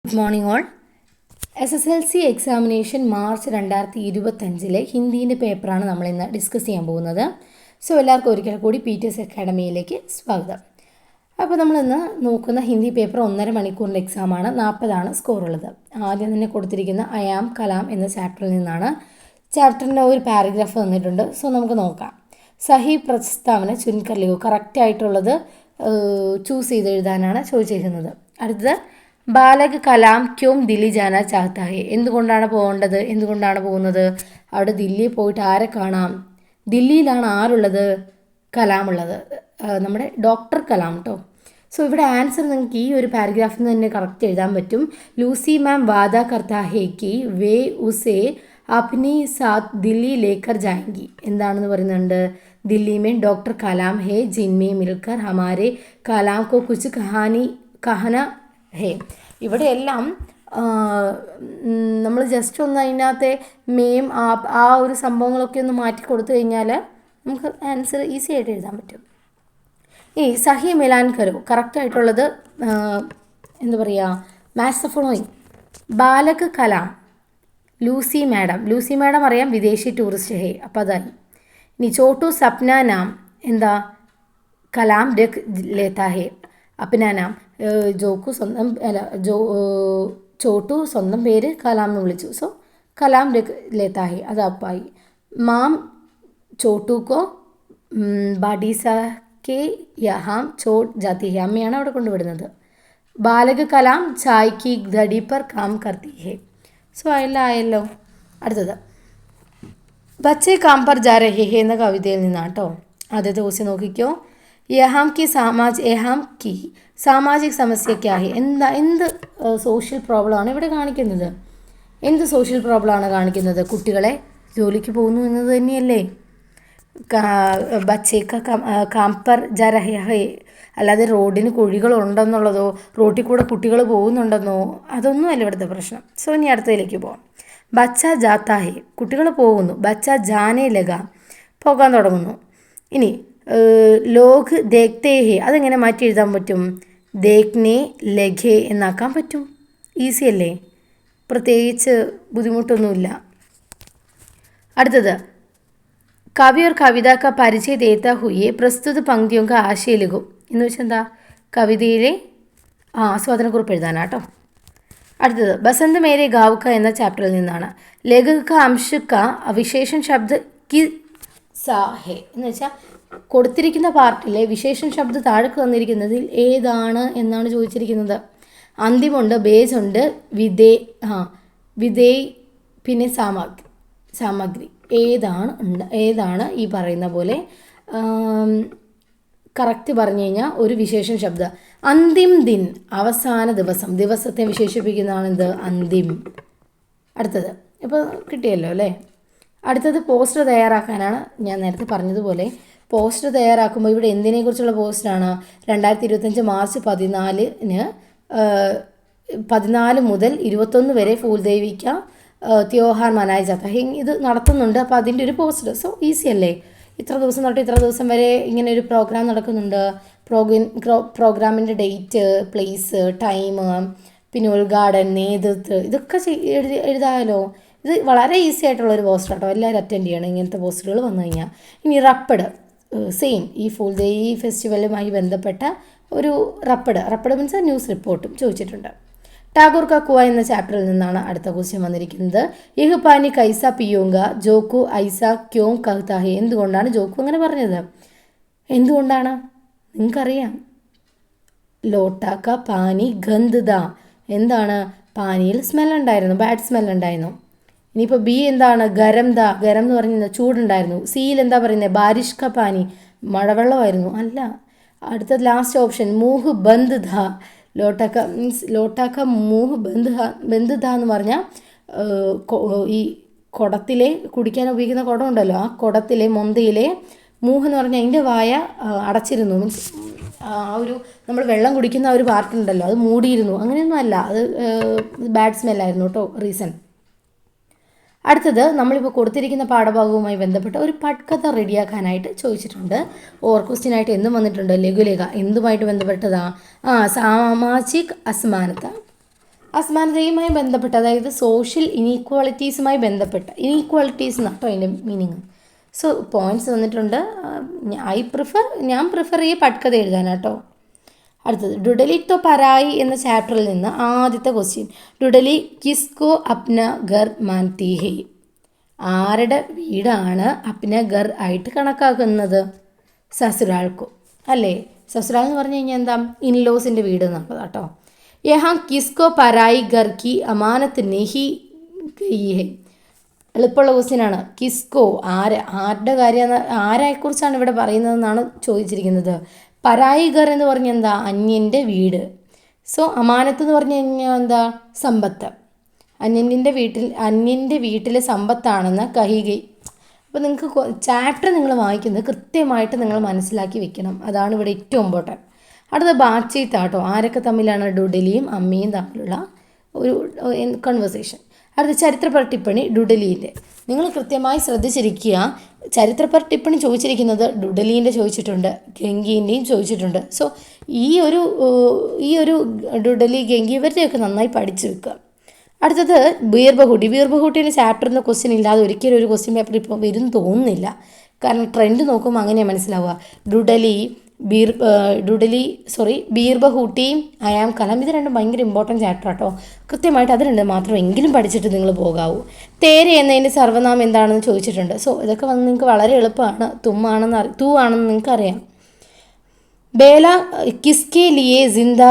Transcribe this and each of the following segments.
Good morning all. SSLC examination March 2025 ഹിന്ദീൻ്റെ പേപ്പറാണ് നമ്മളിന്ന് discuss ചെയ്യാൻ പോകുന്നത്. സോ എല്ലാവർക്കും ഒരിക്കൽ കൂടി PTS അക്കാഡമിയിലേക്ക് സ്വാഗതം. അപ്പോൾ നമ്മളിന്ന് നോക്കുന്ന ഹിന്ദി പേപ്പർ 1.5 മണിക്കൂറിൻ്റെ എക്സാമാണ്. 40 സ്കോർ ഉള്ളത്. ആദ്യം തന്നെ കൊടുത്തിരിക്കുന്ന ഐ ആം കലാം എന്ന ചാപ്റ്ററിൽ നിന്നാണ്. ചാപ്റ്ററിൻ്റെ ഒരു പാരഗ്രാഫ് തന്നിട്ടുണ്ട്. സോ നമുക്ക് നോക്കാം. സഹി പ്രസ്താവന ചുൻകർ ലിഖോ, കറക്റ്റായിട്ടുള്ളത് ചൂസ് ചെയ്ത് എഴുതാനാണ് ചോദിച്ചിരിക്കുന്നത്. അടുത്തത് ബാലക് കലാം ക്യോം ദില്ലി ജാന ചാഹത്ത ഹെ, എന്തുകൊണ്ടാണ് പോകേണ്ടത്, എന്തുകൊണ്ടാണ് പോകുന്നത്? അവിടെ ദില്ലിയിൽ പോയിട്ട് ആരെ കാണാം? ദില്ലിയിലാണ് ആരുള്ളത്? കലാം ഉള്ളത്, നമ്മുടെ ഡോക്ടർ കലാം കേട്ടോ. സോ ഇവിടെ ആൻസർ നിങ്ങൾക്ക് ഈ ഒരു പാരഗ്രാഫിൽ നിന്ന് തന്നെ കറക്റ്റ് എഴുതാൻ പറ്റും. ലൂസി മാം വാദ കർത്താ ഹേ കി വേ ഉസേ അപ്നി സാത്ത് ദില്ലി ലേക്കർ ജാएंगी. എന്താണെന്ന് പറയുന്നുണ്ട്? ദില്ലി മേ ഡോക്ടർ കലാം ഹേ ജിൻമേ മിൽക്കർ ഹമാരെ കലാം കോ കുച്ച് കഹന ഹേ. ഇവിടെയെല്ലാം നമ്മൾ ജസ്റ്റ് ഒന്ന് അതിനകത്തെ മേം ആ ഒരു സംഭവങ്ങളൊക്കെ ഒന്ന് മാറ്റി കൊടുത്തു കഴിഞ്ഞാൽ നമുക്ക് ആൻസർ ഈസി ആയിട്ട് എഴുതാൻ പറ്റും. ഈ സഹി മിലാൻ കരോ, കറക്റ്റായിട്ടുള്ളത് എന്താ പറയുക, match the following. Balak Kalam, Lucy madam അറിയാം, വിദേശി ടൂറിസ്റ്റ് ഹേ, അപ്പോൾ അതായി. ഇനി ചോട്ടു സപ്ന നാം, എന്താ കലാം രഖ് ലേത്താ ഹേ, അപ്നാ നാം. ജോക്കു സ്വന്തം ചോട്ടു സ്വന്തം പേര് കലാം എന്ന് വിളിച്ചു. സോ കലാം രഖ് ലേത്താ ഹേ, അത് അപ്പായി. മാം ചോട്ടു കോ ബാഡീസ കെ യഹാം ചോട്ട് ജാത്തി ഹേ, അമ്മയാണ് അവിടെ കൊണ്ടുവിടുന്നത്. ബാലക് കലാം ചായ് കി ഘടി പർ കാം കർത്തി ഹേ. സോ ആയല്ലോ. അടുത്തത് ബച്ചെ കാം പർ ജാ രഹേ ഹേ എന്ന കവിതയിൽ നിന്നാണ് കേട്ടോ. ആദ്യത്തെ ക്വസ്റ്റ്യൻ നോക്കിക്കോ. യഹാം കി സാമാജിക് സമസ്യ ക്യാ ഹേ, എന്ത് സോഷ്യൽ പ്രോബ്ലമാണ് ഇവിടെ കാണിക്കുന്നത്? എന്ത് സോഷ്യൽ പ്രോബ്ലമാണ് കാണിക്കുന്നത്? കുട്ടികളെ ജോലിക്ക് പോകുന്നു എന്നത് തന്നെയല്ലേ. ബച്ചേക്ക കാംപർ ജാ രഹേ ഹേ, അല്ലാതെ റോഡിന് കുഴികളുണ്ടെന്നുള്ളതോ റോട്ടിൽ കൂടെ കുട്ടികൾ പോകുന്നുണ്ടെന്നോ അതൊന്നുമല്ല ഇവിടുത്തെ പ്രശ്നം. സോ ഇനി അടുത്തതിലേക്ക് പോകാം. ബച്ച ജാത്താ ഹേ, കുട്ടികൾ പോകുന്നു. ബച്ച ജാനേ ലഗ, പോകാൻ തുടങ്ങുന്നു. ഇനി ലോഗ് ദേഖ്തേ ഹേ, അതെങ്ങനെ മാറ്റി എഴുതാൻ പറ്റും? ദേഖ്നെ ലഘേ എന്നാക്കാൻ പറ്റും. ഈസി അല്ലേ, പ്രത്യേകിച്ച് ബുദ്ധിമുട്ടൊന്നുമില്ല. അടുത്തത് കവി और കവിത का പരിചയ देता हुए പ്രസ്തുത പങ്ക്തിयों का ആശയ लिखो എന്ന് വെച്ചാൽ എന്താ? കവിതയിലെ ആസ്വാദനക്കുറിപ്പ് എഴുതാനാട്ടോ. അടുത്തത് ബസന്ത് മേരെ ഗാവ് ക എന്ന ചാപ്റ്ററിൽ നിന്നാണ്. ലേഖക ക അംശ ക വിശേഷൺ ശബ്ദ കി സാ ഹേ എന്ന് വെച്ചാൽ കൊടുത്തിരിക്കുന്ന പാർട്ടിലെ വിശേഷൺ ശബ്ദ താഴേക്ക് തന്നിരിക്കുന്നതിൽ ഏതാണ് എന്നാണ് ചോദിച്ചിരിക്കുന്നത്. അന്തിമുണ്ട്, ബേജുണ്ട്, വിധേയ്, പിന്നെ സാമഗ്രി. ഏതാണ് ഈ പറയുന്ന പോലെ കറക്റ്റ് പറഞ്ഞു കഴിഞ്ഞാൽ ഒരു വിശേഷൺ ശബ്ദം. അന്തിം ദിൻ, അവസാന ദിവസത്തെ വിശേഷിപ്പിക്കുന്നതാണ് എന്ത്? അന്തിം. അടുത്തത് ഇപ്പോൾ കിട്ടിയല്ലോ അല്ലേ. അടുത്തത് പോസ്റ്റർ തയ്യാറാക്കാനാണ്. ഞാൻ നേരത്തെ പറഞ്ഞതുപോലെ പോസ്റ്റർ തയ്യാറാക്കുമ്പോൾ ഇവിടെ എന്തിനെക്കുറിച്ചുള്ള പോസ്റ്ററാണ്? 2025 മാർച്ച് 14 മുതൽ 21 വരെ ഫൂൽദേവിക്ക ത്യോഹാർ മനായ ജാത്ത ഹേ, ഇത് നടത്തുന്നുണ്ട്. അപ്പോൾ അതിൻ്റെ ഒരു പോസ്റ്റർ. സോ ഈസി അല്ലേ. ഇത്ര ദിവസം തൊട്ട് ഇത്ര ദിവസം വരെ ഇങ്ങനെ ഒരു പ്രോഗ്രാം നടക്കുന്നുണ്ട്. പ്രോഗ്രാമിൻ്റെ ഡേറ്റ്, പ്ലേസ്, ടൈം, പിന്നെ ഉദ്ഘാടനം, നേതൃത്വം, ഇതൊക്കെ എഴുതാമല്ലോ. ഇത് വളരെ ഈസി ആയിട്ടുള്ളൊരു പോസ്റ്റർ കേട്ടോ. എല്ലാവരും അറ്റൻഡ് ചെയ്യണം ഇങ്ങനത്തെ പോസ്റ്ററുകൾ വന്നു കഴിഞ്ഞാൽ. ഇനി റപ്പഡ്, സെയിം ഈ ഫൂൽദേവി ഫെസ്റ്റിവലുമായി ബന്ധപ്പെട്ട ഒരു റപ്പഡ് മീൻസ് ന്യൂസ് റിപ്പോർട്ടും ചോദിച്ചിട്ടുണ്ട്. ടാഗോർ കാ കുവ എന്ന ചാപ്റ്ററിൽ നിന്നാണ് അടുത്ത ക്വസ്റ്റ്യൻ വന്നിരിക്കുന്നത്. യഹ് പാനി കൈസ പിയോങ്ക ജോക്കു ഐസ ക്യോം കഹ്താ ഹേ, എന്തുകൊണ്ടാണ് ജോക്കു അങ്ങനെ പറഞ്ഞത്? എന്തുകൊണ്ടാണ് നിങ്ങൾക്കറിയാം. ലോട്ടാക്ക പാനി ഗന്ധദ, എന്താണ്? പാനിയിൽ സ്മെല്ലുണ്ടായിരുന്നു, ബാഡ് സ്മെല്ലുണ്ടായിരുന്നു. ഇനിയിപ്പോൾ ബി എന്താണ്? ഗരം എന്ന് പറഞ്ഞാൽ ചൂടുണ്ടായിരുന്നു. സിയിൽ എന്താ പറയുന്നത്? ബാരിഷ് ക പാനി, മഴവെള്ളമായിരുന്നു. അല്ല. അടുത്ത ലാസ്റ്റ് ഓപ്ഷൻ മൂഹ് ബന്ദ് ധ, ലോട്ടാക്ക മൂഹ് ബന്ദ് ധ എന്ന് പറഞ്ഞാൽ ഈ കുടത്തിലെ കുടിക്കാൻ ഉപയോഗിക്കുന്ന കുടം ഉണ്ടല്ലോ, ആ കുടത്തിലെ മൊന്തയിലെ മൂഹ് എന്ന് പറഞ്ഞാൽ അതിൻ്റെ വായ അടച്ചിരുന്നു. മീൻസ് ആ ഒരു നമ്മൾ വെള്ളം കുടിക്കുന്ന ആ ഒരു പാർട്ടുണ്ടല്ലോ അത് മൂടിയിരുന്നു. അങ്ങനെയൊന്നും അല്ല, അത് ബാഡ് സ്മെല്ലായിരുന്നു കേട്ടോ റീസൺ. അടുത്തത് നമ്മളിപ്പോൾ കൊടുത്തിരിക്കുന്ന പാഠഭാഗവുമായി ബന്ധപ്പെട്ട ഒരു പട്കഥ റെഡിയാക്കാനായിട്ട് ചോദിച്ചിട്ടുണ്ട്. ഓർ ക്വസ്റ്റ്യനായിട്ട് എന്തും വന്നിട്ടുണ്ട്. ലഘുലേഖ എന്തുമായിട്ട് ബന്ധപ്പെട്ടതാ? സാമാജിക് അസമാനത. അസമാനതയുമായി ബന്ധപ്പെട്ട്, അതായത് സോഷ്യൽ ഇനീക്വാളിറ്റീസുമായി ബന്ധപ്പെട്ട്, ഇനീക്വാളിറ്റീസ് എന്നാട്ടോ അതിൻ്റെ മീനിങ്. സോ പോയിൻറ്റ്സ് തന്നിട്ടുണ്ട്. ഞാൻ പ്രിഫർ ചെയ്യ പട്കഥ എഴുതാനാട്ടോ. അടുത്തത് ഡുഡലി തോ പരായി എന്ന ചാപ്റ്ററിൽ നിന്ന് ആദ്യത്തെ ക്വസ്റ്റ്യൻ. ഡുഡലി കിസ്കോ അപ്ന ഗർ മാൻതി ഹേ? ആരുടെ വീടാണ് അപ്ന ഗർ ആയിട്ട് കണക്കാക്കുന്നത്? സസുരാൾക്കോ അല്ലേ? സസുരാൾ എന്ന് പറഞ്ഞു കഴിഞ്ഞാൽ എന്താ? ഇൻലോസിൻ്റെ വീട് എന്നുള്ളത് കേട്ടോ. യഹാ കിസ്കോ പരായി ഗർ കി അമാനത്ത് നെഹി ഗയി ഹെ? എളുപ്പമുള്ള ക്വസ്റ്റ്യനാണ്. കിസ്കോ ആരുടെ കാര്യം, ആരെക്കുറിച്ചാണ് ഇവിടെ പറയുന്നതെന്നാണ് ചോദിച്ചിരിക്കുന്നത്. പരായി ഗർ എന്ന് പറഞ്ഞാൽ എന്താ? അന്യൻ്റെ വീട്. സോ അമാനത്ത് എന്ന് പറഞ്ഞു കഴിഞ്ഞാൽ എന്താ? സമ്പത്ത്. അന്യൻ്റെ വീട്ടിലെ സമ്പത്താണെന്ന് കഹികൈ. അപ്പോൾ നിങ്ങൾക്ക് ചാപ്റ്റർ നിങ്ങൾ വായിക്കുന്നത് കൃത്യമായിട്ട് നിങ്ങൾ മനസ്സിലാക്കി വെക്കണം. അതാണ് ഇവിടെ ഏറ്റവും ഇമ്പോർട്ടൻറ്റ്. അടുത്ത ബാറ്റ്ചീത്താട്ടോ. ആരൊക്കെ തമ്മിലാണ്? ഡുഡലിയും അമ്മയും തമ്മിലുള്ള ഒരു കൺവെർസേഷൻ. അടുത്ത ചരിത്രപര ടിപ്പണി ഡുഡലിൻ്റെ. നിങ്ങൾ കൃത്യമായി ശ്രദ്ധിച്ചിരിക്കുക. ചരിത്രപര ടിപ്പണി ചോദിച്ചിരിക്കുന്നത് ഡുഡലീൻ്റെ ചോദിച്ചിട്ടുണ്ട്, ഗംഗീൻ്റെയും ചോദിച്ചിട്ടുണ്ട്. സോ ഈ ഒരു ഡുഡലി, ഗംഗി ഇവരുടെയൊക്കെ നന്നായി പഠിച്ചു വെക്കുക. അടുത്തത് ബീർബഹൂട്ടിൻ്റെ ചാപ്റ്ററിൽ നിന്ന് ക്വസ്റ്റ്യൻ ഇല്ലാതെ ഒരിക്കലും ഒരു ക്വസ്റ്റ്യൻ പേപ്പർ ഇപ്പോൾ വരും തോന്നുന്നില്ല. കാരണം ട്രെൻഡ് നോക്കുമ്പോൾ അങ്ങനെയാണ് മനസ്സിലാവുക. ബീർബഹൂട്ടിയും അയാം കലാം, ഇത് രണ്ടും ഭയങ്കര ഇമ്പോർട്ടൻറ്റ് ചാപ്റ്റർ കേട്ടോ. കൃത്യമായിട്ട് അത് രണ്ട് മാത്രം എങ്കിലും പഠിച്ചിട്ട് നിങ്ങൾ പോകാവൂ. തേര് എന്നതിൻ്റെ സർവ്വനാമം എന്താണെന്ന് ചോദിച്ചിട്ടുണ്ട്. സോ ഇതൊക്കെ വന്ന് നിങ്ങൾക്ക് വളരെ എളുപ്പമാണ്. തൂ ആണെന്ന് നിങ്ങൾക്കറിയാം. ബേല കിസ്കെ ലിയെ ജിന്ദാ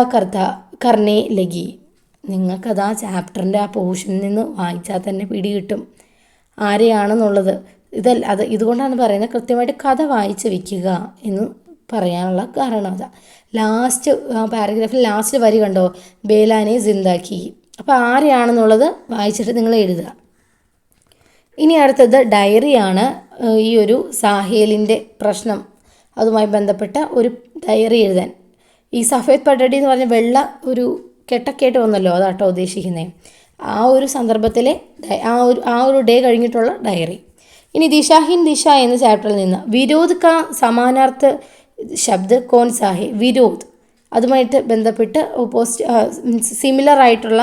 കർനെ ലഗി? നിങ്ങൾക്കത് ആ ചാപ്റ്ററിൻ്റെ ആ പോർഷനിൽ നിന്ന് വായിച്ചാൽ തന്നെ പിടി കിട്ടും ആരെയാണെന്നുള്ളത്. ഇതുകൊണ്ടാണ് പറയുന്നത് കൃത്യമായിട്ട് കഥ വായിച്ച് വയ്ക്കുക എന്ന് പറയാനുള്ള കാരണം അതാ. ലാസ്റ്റ് പാരഗ്രാഫിൽ ലാസ്റ്റ് വരി കണ്ടോ? ബേലാനെ ജിന്ദാക്കി. അപ്പോൾ ആരെയാണെന്നുള്ളത് വായിച്ചിട്ട് നിങ്ങൾ എഴുതുക. ഇനി അടുത്തത് ഡയറിയാണ്. ഈ ഒരു സാഹേലിൻ്റെ പ്രശ്നം അതുമായി ബന്ധപ്പെട്ട ഒരു ഡയറി എഴുതാൻ. ഈ സഫേദ് പട്ടടി എന്ന് പറഞ്ഞ വെള്ള ഒരു കെട്ടക്കേട്ട് വന്നല്ലോ, അതാട്ടോ ഉദ്ദേശിക്കുന്നത്. ആ ഒരു സന്ദർഭത്തിലെ ആ ഒരു ഡേ കഴിഞ്ഞിട്ടുള്ള ഡയറി. ഇനി ദിശാഹീൻ ദിശ എന്ന ചാപ്റ്ററിൽ നിന്ന് വിരോധ് കാ സമാനാർത്ഥ ശബ്ദ് കോൺ സാഹെ? വിരോധ് അതുമായിട്ട് ബന്ധപ്പെട്ട് സിമിലർ ആയിട്ടുള്ള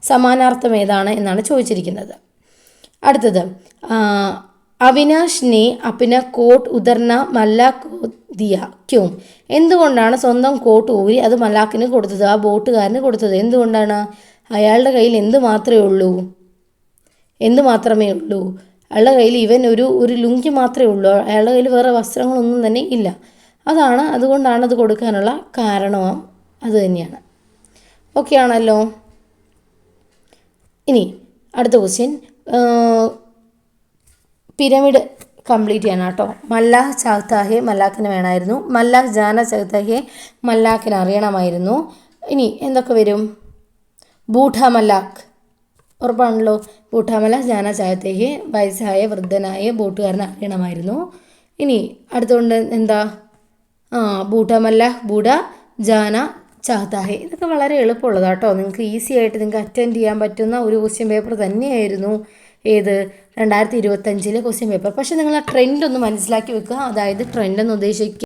സമാനാർത്ഥം ഏതാണ് എന്നാണ് ചോദിച്ചിരിക്കുന്നത്. അടുത്തത് അവിനാഷ് നെ അപ്ന കോട്ട് ഉദർന മല്ലാക്ക് ദിയ ക്യോം? എന്തുകൊണ്ടാണ് സ്വന്തം കോട്ട് ഊരി അത് മല്ലാക്കിന് കൊടുത്തത്, ആ ബോട്ടുകാരന് കൊടുത്തത്? എന്തുകൊണ്ടാണ്? അയാളുടെ കയ്യിൽ എന്ത് മാത്രമേ ഉള്ളൂ? അയാളുടെ കയ്യിൽ ഒരു ലുങ്കി മാത്രമേ ഉള്ളൂ. അയാളുടെ കയ്യിൽ വേറെ വസ്ത്രങ്ങളൊന്നും തന്നെ ഇല്ല. അതുകൊണ്ടാണ് അത് കൊടുക്കാനുള്ള കാരണവും അത് തന്നെയാണ്. ഓക്കെ ആണല്ലോ. ഇനി അടുത്ത ക്വസ്റ്റ്യൻ പിരമിഡ് കംപ്ലീറ്റ് ചെയ്യണം കേട്ടോ. മല്ലാഹ് ചാഹ്താഹെ മല്ലാക്കിന് വേണമായിരുന്നു. മല്ലാഹ് ജാന ചാഹ്താഹെ മല്ലാക്കിന് അറിയണമായിരുന്നു. ഇനി എന്തൊക്കെ വരും? ബൂഠ മല്ലാഖ് ഉറപ്പാണല്ലോ. ബൂഠ മല്ലാഖ് ജാന ചാഹ്താഹെ വയസ്സായ വൃദ്ധനായ ബോട്ടുകാരനെ അറിയണമായിരുന്നു. ഇനി അടുത്തുകൊണ്ട് എന്താ? ബൂഠ മല്ലാഖ് ബൂഢ ജാന ചാഹ്താഹെ. ഇതൊക്കെ വളരെ എളുപ്പമുള്ളതാണ് കേട്ടോ. നിങ്ങൾക്ക് ഈസി ആയിട്ട് നിങ്ങൾക്ക് അറ്റൻഡ് ചെയ്യാൻ പറ്റുന്ന ഒരു ക്വസ്റ്റ്യൻ പേപ്പർ തന്നെയായിരുന്നു ഏത് 2025 ക്വസ്റ്റ്യൻ പേപ്പർ. പക്ഷേ നിങ്ങൾ ആ ട്രെൻഡ് ഒന്ന് മനസ്സിലാക്കി വെക്കുക. അതായത് ട്രെൻഡ് എന്ന് ഉദ്ദേശിക്കുക